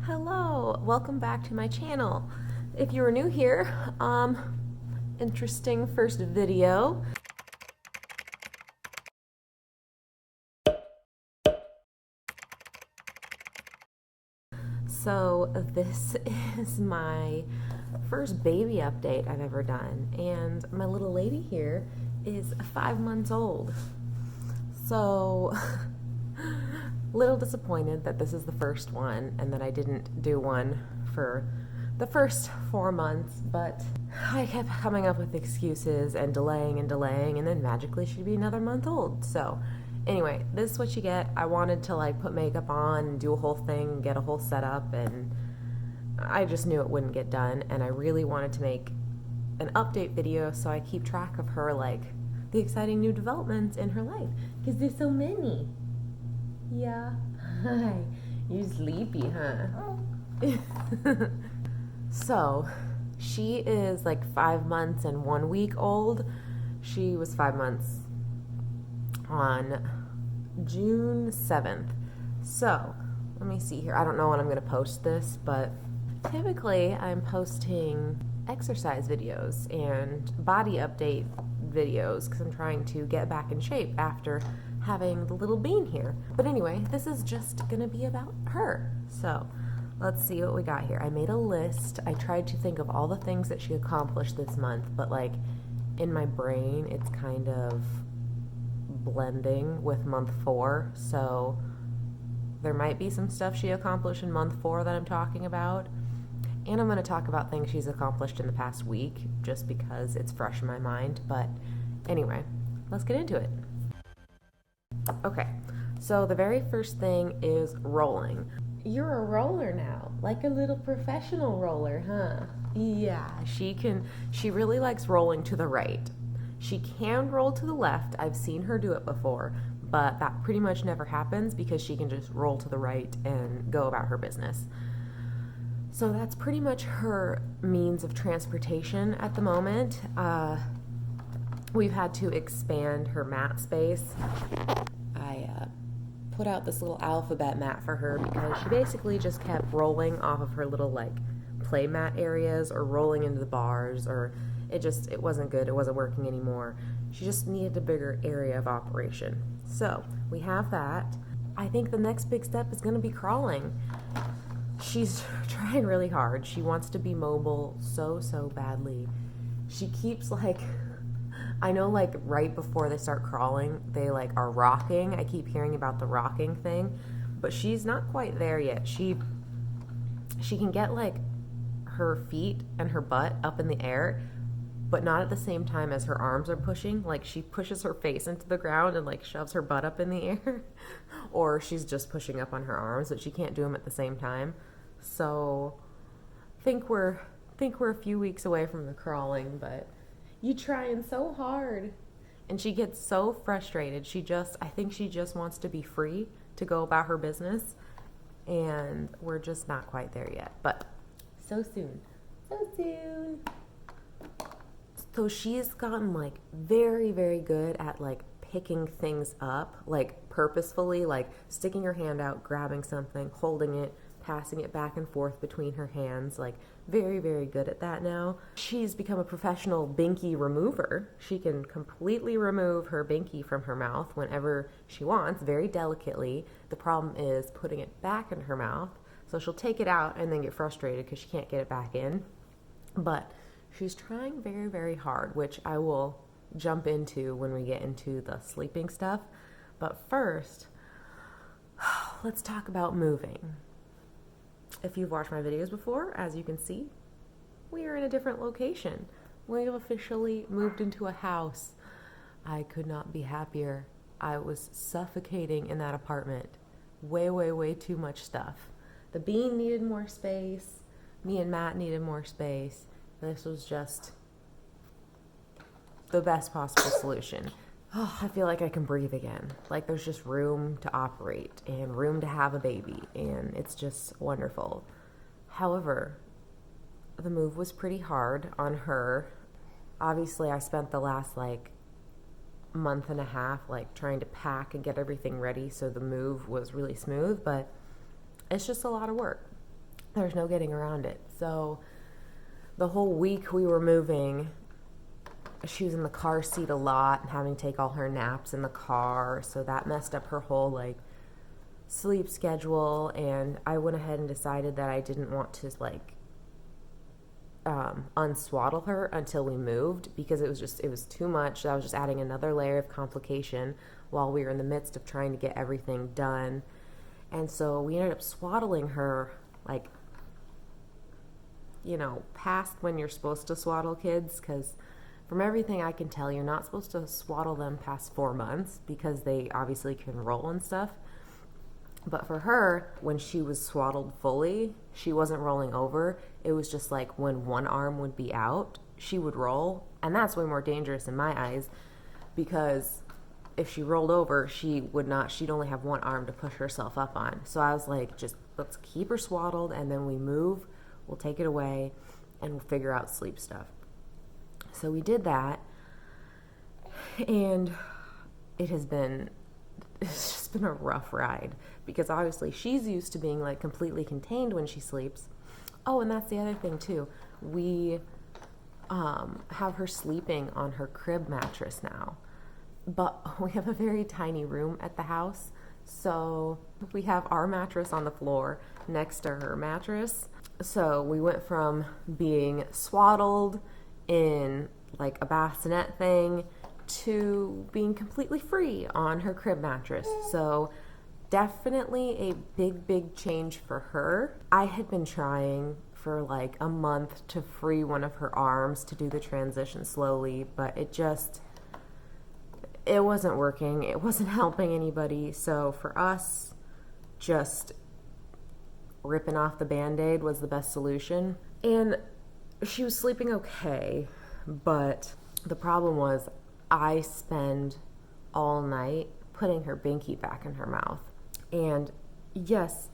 Hello, welcome back to my channel. If you are new here, interesting first video. So this is my first baby update I've ever done, and my little lady here is 5 months old. So little disappointed that this is the first one and that I didn't do one for the first 4 months, but I kept coming up with excuses and delaying, and then magically she'd be another month old. So anyway, this is what you get. I wanted to like put makeup on and do a whole thing, get a whole setup, and I just knew it wouldn't get done, and I really wanted to make an update video so I keep track of her, like the exciting new developments in her life, because there's so many. Yeah. Hi. You sleepy, huh? So, she is like 5 months and 1 week old. She was 5 months on June 7th. So, let me see here. I don't know when I'm going to post this, but typically I'm posting exercise videos and body update videos because I'm trying to get back in shape after having the little bean here. But anyway, this is just gonna be about her. So let's see what we got here. I made a list. I tried to think of all the things that she accomplished this month, but like in my brain it's kind of blending with month 4, so there might be some stuff she accomplished in month 4 that I'm talking about, and I'm going to talk about things she's accomplished in the past week just because it's fresh in my mind. But anyway, let's get into it. Okay, so the very first thing is rolling. You're a roller now, like a little professional roller, huh? Yeah, she really likes rolling to the right. She can roll to the left. I've seen her do it before, but that pretty much never happens because she can just roll to the right and go about her business. So that's pretty much her means of transportation at the moment. We've had to expand her mat space. I put out this little alphabet mat for her because she basically just kept rolling off of her little like play mat areas or rolling into the bars, or it wasn't good. It wasn't working anymore. She just needed a bigger area of operation. So we have that. I think the next big step is going to be crawling. She's trying really hard. She wants to be mobile so badly. She keeps like, I know like right before they start crawling, they like are rocking. I keep hearing about the rocking thing, but she's not quite there yet. She can get like her feet and her butt up in the air, but not at the same time as her arms are pushing. Like she pushes her face into the ground and like shoves her butt up in the air, or she's just pushing up on her arms, but she can't do them at the same time. So think we're a few weeks away from the crawling, but you trying so hard. And she gets so frustrated. I think she just wants to be free to go about her business, and we're just not quite there yet, but so soon. So she's gotten like very good at like picking things up, like purposefully, like sticking her hand out, grabbing something, holding it, passing it back and forth between her hands, like very good at that now. She's become a professional binky remover. She can completely remove her binky from her mouth whenever she wants, very delicately. The problem is putting it back in her mouth. So she'll take it out and then get frustrated because she can't get it back in. But she's trying very hard, which I will jump into when we get into the sleeping stuff. But first, let's talk about moving. If you've watched my videos before, as you can see, we are in a different location. We've officially moved into a house. I could not be happier. I was suffocating in that apartment. Way too much stuff. The bean needed more space. Me and Matt needed more space. This was just the best possible solution. Oh, I feel like I can breathe again. Like there's just room to operate and room to have a baby, and it's just wonderful. However, the move was pretty hard on her. Obviously, I spent the last like month and a half like trying to pack and get everything ready so the move was really smooth, but it's just a lot of work. There's no getting around it. So the whole week we were moving, she was in the car seat a lot and having to take all her naps in the car. So that messed up her whole like sleep schedule. And I went ahead and decided that I didn't want to like unswaddle her until we moved, because it was too much. That was just adding another layer of complication while we were in the midst of trying to get everything done. And so we ended up swaddling her like, you know, past when you're supposed to swaddle kids, because from everything I can tell, you're not supposed to swaddle them past 4 months because they obviously can roll and stuff. But for her, when she was swaddled fully, she wasn't rolling over. It was just like when one arm would be out, she would roll. And that's way more dangerous in my eyes, because if she rolled over, she'd only have one arm to push herself up on. So I was like, just let's keep her swaddled, and then we move, we'll take it away, and we'll figure out sleep stuff. So we did that, and it's just been a rough ride, because obviously she's used to being like completely contained when she sleeps. Oh, and that's the other thing too. We have her sleeping on her crib mattress now, but we have a very tiny room at the house. So we have our mattress on the floor next to her mattress. So we went from being swaddled in like a bassinet thing to being completely free on her crib mattress. So definitely a big change for her. I had been trying for like a month to free one of her arms to do the transition slowly, but it wasn't working. It wasn't helping anybody. So for us, just ripping off the Band-Aid was the best solution. And she was sleeping okay, but the problem was I spend all night putting her binky back in her mouth. And yes,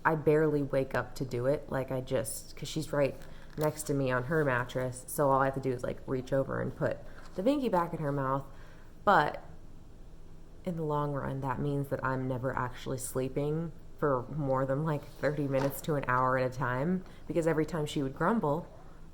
I barely wake up to do it. Like because she's right next to me on her mattress. So all I have to do is like reach over and put the binky back in her mouth. But in the long run, that means that I'm never actually sleeping for more than like 30 minutes to an hour at a time, because every time she would grumble,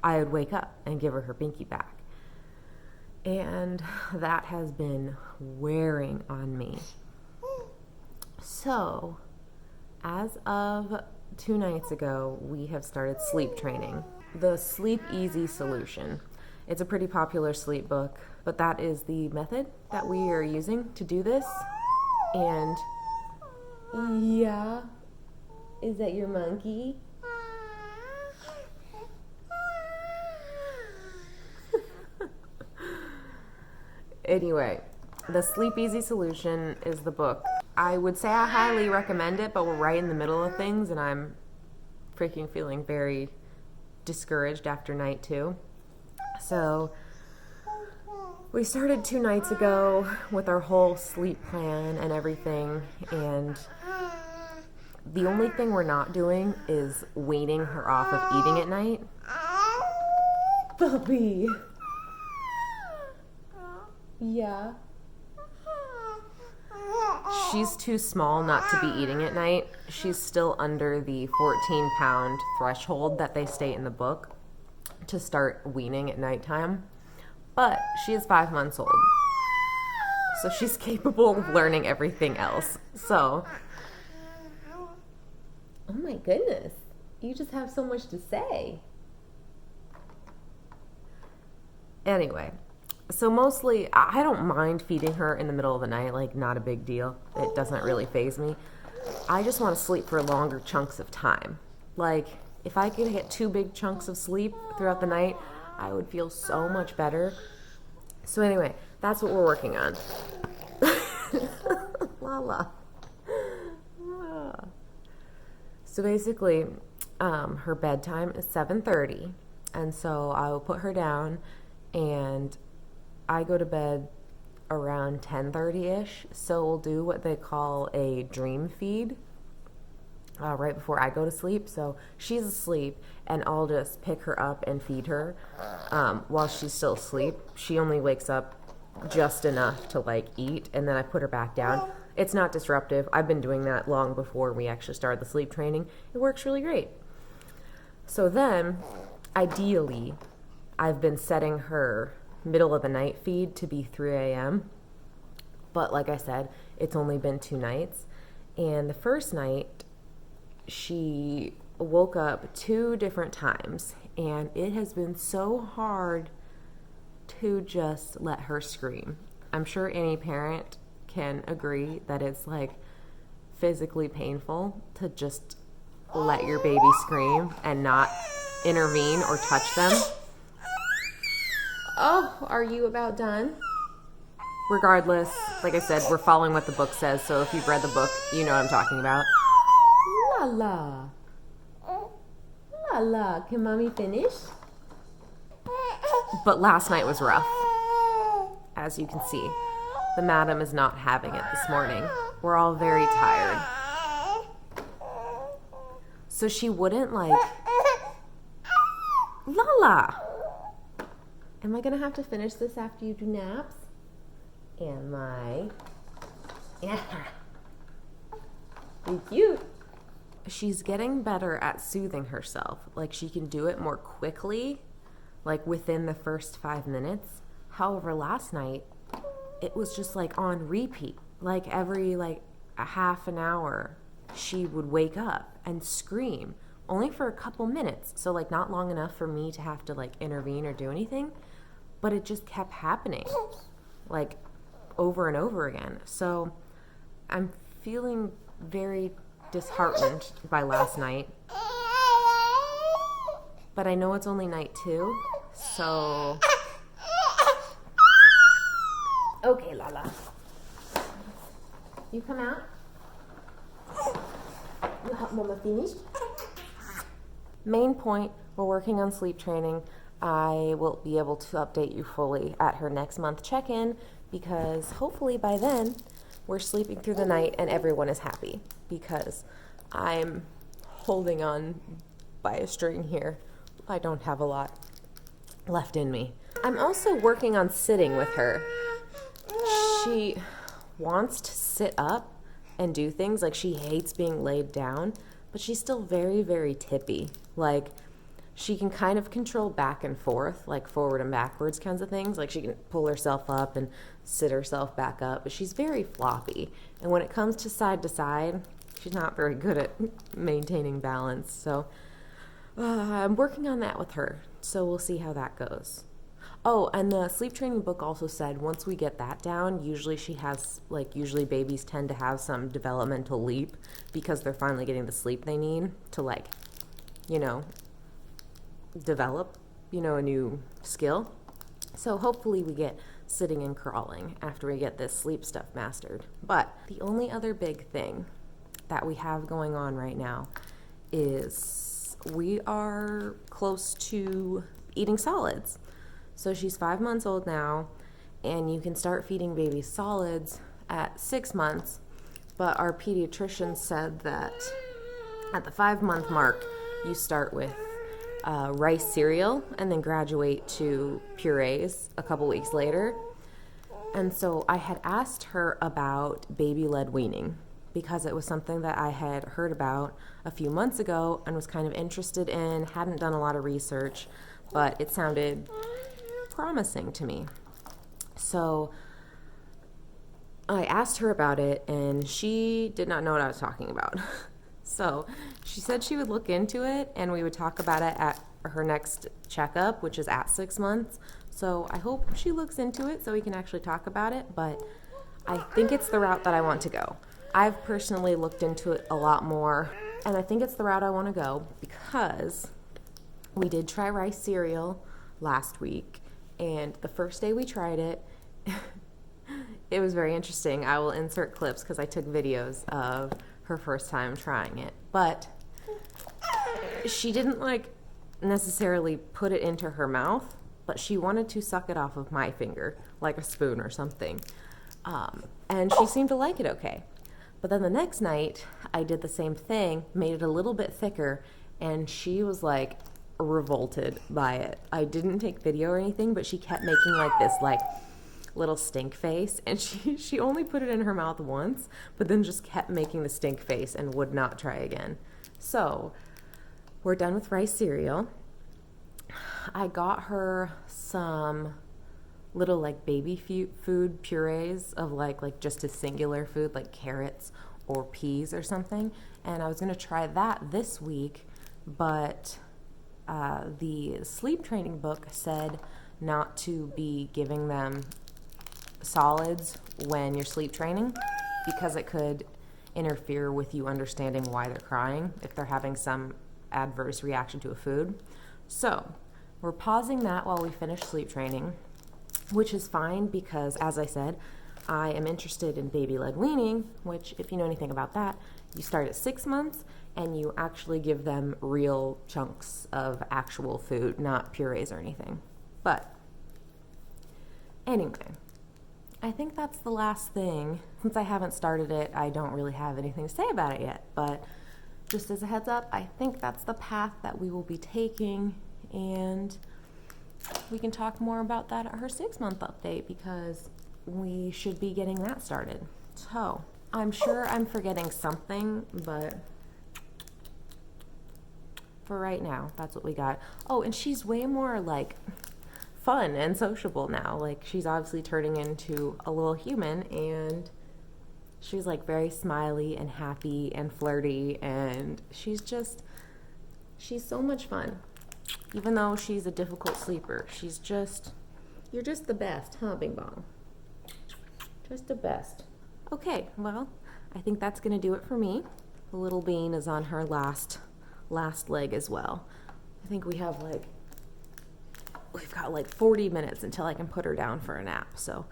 I would wake up and give her her binky back. And that has been wearing on me. So, as of 2 nights ago, we have started sleep training. The Sleep Easy Solution. It's a pretty popular sleep book, but that is the method that we are using to do this. And yeah, is that your monkey? Anyway, the Sleep Easy Solution is the book. I would say I highly recommend it, but we're right in the middle of things, and I'm freaking feeling very discouraged after night 2. So we started 2 nights ago with our whole sleep plan and everything, and the only thing we're not doing is weaning her off of eating at night. Puppy. Yeah. She's too small not to be eating at night. She's still under the 14-pound threshold that they state in the book to start weaning at nighttime. But she is 5 months old, so she's capable of learning everything else. So, oh my goodness, you just have so much to say. Anyway, so mostly I don't mind feeding her in the middle of the night, like not a big deal. It doesn't really faze me. I just want to sleep for longer chunks of time. Like if I could get 2 big chunks of sleep throughout the night, I would feel so much better. So anyway, that's what we're working on. Lala. So basically, her bedtime is 7:30, and so I will put her down, and I go to bed around 10:30-ish. So we'll do what they call a dream feed right before I go to sleep. So she's asleep, and I'll just pick her up and feed her while she's still asleep. She only wakes up just enough to like eat, and then I put her back down. It's not disruptive. I've been doing that long before we actually started the sleep training. It works really great. So then, ideally, I've been setting her middle of the night feed to be 3 a.m. But like I said, it's only been 2 nights. And the first night, she woke up 2 different times. And it has been so hard to just let her scream. I'm sure any parent can agree that it's like physically painful to just let your baby scream and not intervene or touch them. Oh, are you about done? Regardless, like I said, we're following what the book says, so if you've read the book, you know what I'm talking about. La la. La la. Can mommy finish? But last night was rough. As you can see, the madam is not having it this morning. We're all very tired. So she wouldn't like... Lala! Am I going to have to finish this after you do naps? Am I? Yeah. Be cute. She's getting better at soothing herself. Like she can do it more quickly, like within the first 5 minutes. However, last night, it was just like on repeat. Like every like a half an hour, she would wake up and scream only for a couple minutes. So like not long enough for me to have to like intervene or do anything, but it just kept happening like over and over again. So I'm feeling very disheartened by last night, but I know it's only night 2, so okay, Lala, you come out. You help Mama finish. Main point, we're working on sleep training. I will be able to update you fully at her next month check-in because hopefully by then we're sleeping through the night and everyone is happy because I'm holding on by a string here. I don't have a lot left in me. I'm also working on sitting with her. She wants to sit up and do things. Like she hates being laid down, but she's still very, very tippy. Like she can kind of control back and forth, like forward and backwards kinds of things. Like she can pull herself up and sit herself back up, but she's very floppy. And when it comes to side, she's not very good at maintaining balance. So I'm working on that with her. So we'll see how that goes. Oh, and the sleep training book also said once we get that down, usually she has, like, usually babies tend to have some developmental leap because they're finally getting the sleep they need to, like, you know, develop, you know, a new skill. So hopefully we get sitting and crawling after we get this sleep stuff mastered. But the only other big thing that we have going on right now is we are close to eating solids. So she's 5 months old now, and you can start feeding babies solids at 6 months, but our pediatrician said that at the 5-month mark, you start with rice cereal and then graduate to purees a couple weeks later. And so I had asked her about baby-led weaning because it was something that I had heard about a few months ago and was kind of interested in, hadn't done a lot of research, but it sounded promising to me. So I asked her about it and she did not know what I was talking about. So she said she would look into it and we would talk about it at her next checkup, which is at 6 months. So I hope she looks into it so we can actually talk about it, but I think it's the route that I want to go. I've personally looked into it a lot more and I think it's the route I want to go because we did try rice cereal last week. And the first day we tried it, it was very interesting. I will insert clips because I took videos of her first time trying it. But she didn't like necessarily put it into her mouth, but she wanted to suck it off of my finger, like a spoon or something. And she seemed to like it okay. But then the next night, I did the same thing, made it a little bit thicker, and she was like, revolted by it. I didn't take video or anything, but she kept making like this like little stink face, and she only put it in her mouth once, but then just kept making the stink face and would not try again. So we're done with rice cereal. I got her some little like baby food purees of like just a singular food like carrots or peas or something, and I was gonna try that this week, but the sleep training book said not to be giving them solids when you're sleep training because it could interfere with you understanding why they're crying if they're having some adverse reaction to a food. So we're pausing that while we finish sleep training, which is fine because, as I said, I am interested in baby-led weaning, which, if you know anything about that, you start at 6 months and you actually give them real chunks of actual food, not purees or anything. But anyway, I think that's the last thing. Since I haven't started it, I don't really have anything to say about it yet. But just as a heads up, I think that's the path that we will be taking, and we can talk more about that at her 6-month update because we should be getting that started. So I'm sure I'm forgetting something, but for right now, that's what we got. Oh, and she's way more like fun and sociable now. Like, she's obviously turning into a little human, and she's like very smiley and happy and flirty, and she's so much fun. Even though she's a difficult sleeper, you're just the best, huh, Bing Bong? Just the best. Okay, well, I think that's gonna do it for me. The little bean is on her last leg as well. I think we've got like 40 minutes until I can put her down for a nap. So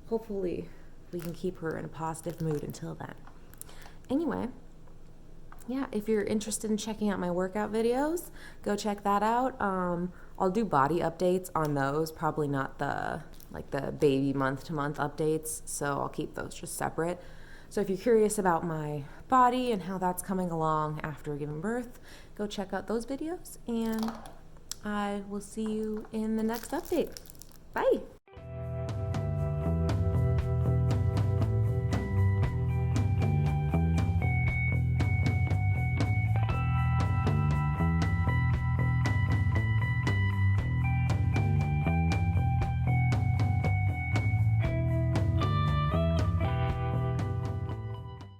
hopefully we can keep her in a positive mood until then. Anyway, yeah, if you're interested in checking out my workout videos, go check that out. I'll do body updates on those, probably not the baby month-to-month updates, so I'll keep those just separate. So if you're curious about my body and how that's coming along after giving birth, go check out those videos, and I will see you in the next update. Bye.